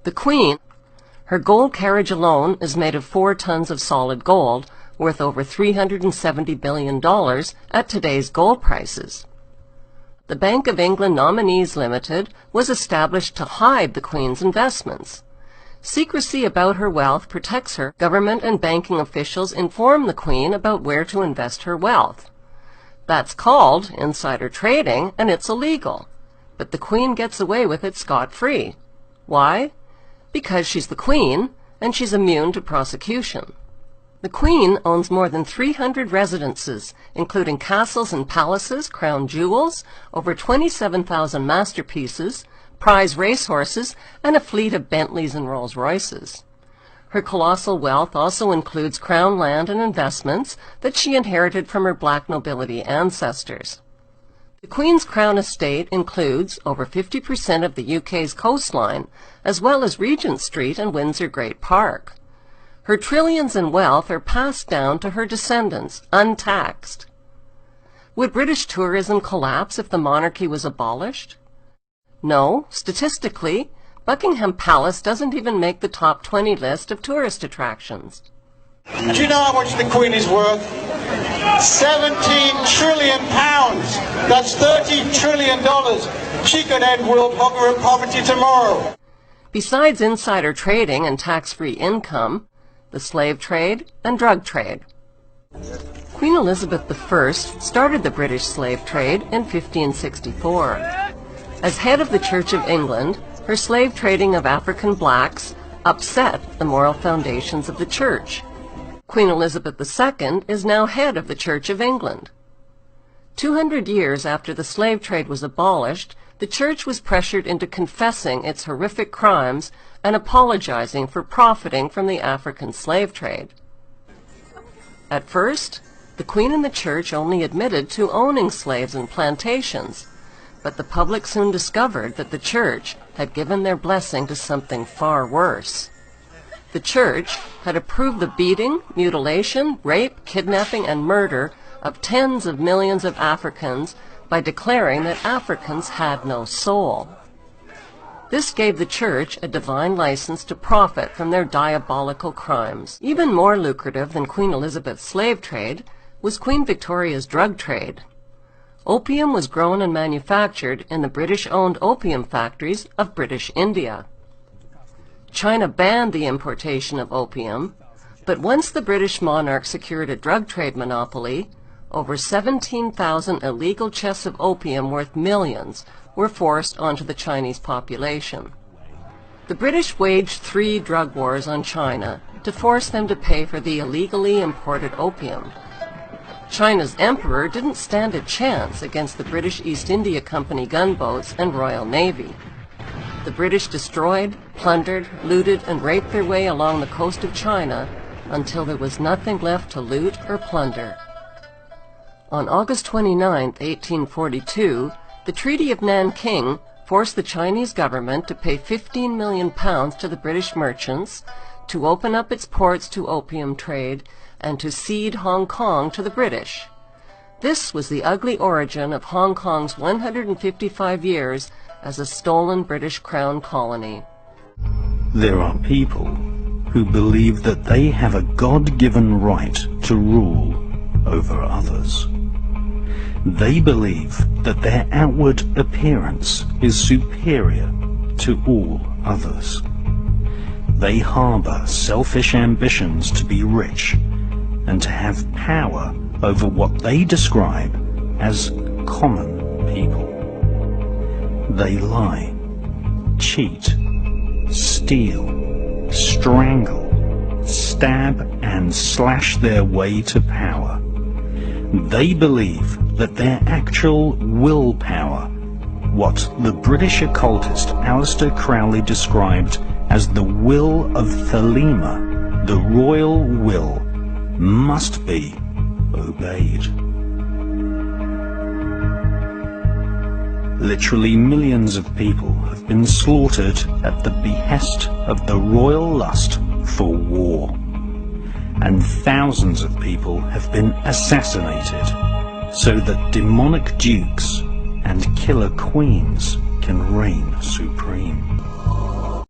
The Queen, her gold carriage alone is made of 4 tons of solid gold, worth over $370 billion at today's gold prices. The Bank of England Nominees Limited was established to hide the Queen's investments. Secrecy about her wealth protects her. Government and banking officials inform the Queen about where to invest her wealth. That's called insider trading, and it's illegal. But the Queen gets away with it scot-free. Why? Because she's the Queen, and she's immune to prosecution. The Queen owns more than 300 residences, including castles and palaces, crown jewels, over 27,000 masterpieces, prize racehorses, and a fleet of Bentleys and Rolls-Royces. Her colossal wealth also includes crown land and investments that she inherited from her black nobility ancestors. The Queen's Crown estate includes over 50% of the UK's coastline, as well as Regent Street and Windsor Great Park. Her trillions in wealth are passed down to her descendants, untaxed. Would British tourism collapse if the monarchy was abolished? No, statistically, Buckingham Palace doesn't even make the top 20 list of tourist attractions. Do you know how much the Queen is worth? 17 trillion pounds. That's $30 trillion. She could end world hunger and poverty tomorrow. Besides insider trading and tax-free income, the slave trade and drug trade. Queen Elizabeth I started the British slave trade in 1564. As head of the Church of England, her slave trading of African blacks upset the moral foundations of the Church. Queen Elizabeth II is now head of the Church of England. 200 years after the slave trade was abolished, the Church was pressured into confessing its horrific crimes and apologizing for profiting from the African slave trade. At first, the Queen and the Church only admitted to owning slaves and plantations, but the public soon discovered that the Church had given their blessing to something far worse. The Church had approved the beating, mutilation, rape, kidnapping, and murder of tens of millions of Africans by declaring that Africans had no soul. This gave the Church a divine license to profit from their diabolical crimes. Even more lucrative than Queen Elizabeth's slave trade was Queen Victoria's drug trade. Opium was grown and manufactured in the British-owned opium factories of British India. China banned the importation of opium, but once the British monarch secured a drug trade monopoly, over 17,000 illegal chests of opium worth millions were forced onto the Chinese population. The British waged 3 drug wars on China to force them to pay for the illegally imported opium. China's emperor didn't stand a chance against the British East India Company gunboats and Royal Navy. The British destroyed, plundered, looted, and raped their way along the coast of China until there was nothing left to loot or plunder. On August 29, 1842, the Treaty of Nanking forced the Chinese government to pay £15 million to the British merchants to open up its ports to opium trade and to cede Hong Kong to the British. This was the ugly origin of Hong Kong's 155 years as a stolen British Crown colony. There are people who believe that they have a God-given right to rule over others. They believe that their outward appearance is superior to all others. They harbor selfish ambitions to be rich and to have power over what they describe as common people. They lie, cheat, steal, strangle, stab and slash their way to power. They believe that their actual willpower, what the British occultist Aleister Crowley described as the will of Thelema, the royal will, must be obeyed. Literally millions of people have been slaughtered at the behest of the royal lust for war, and thousands of people have been assassinated so that demonic dukes and killer queens can reign supreme.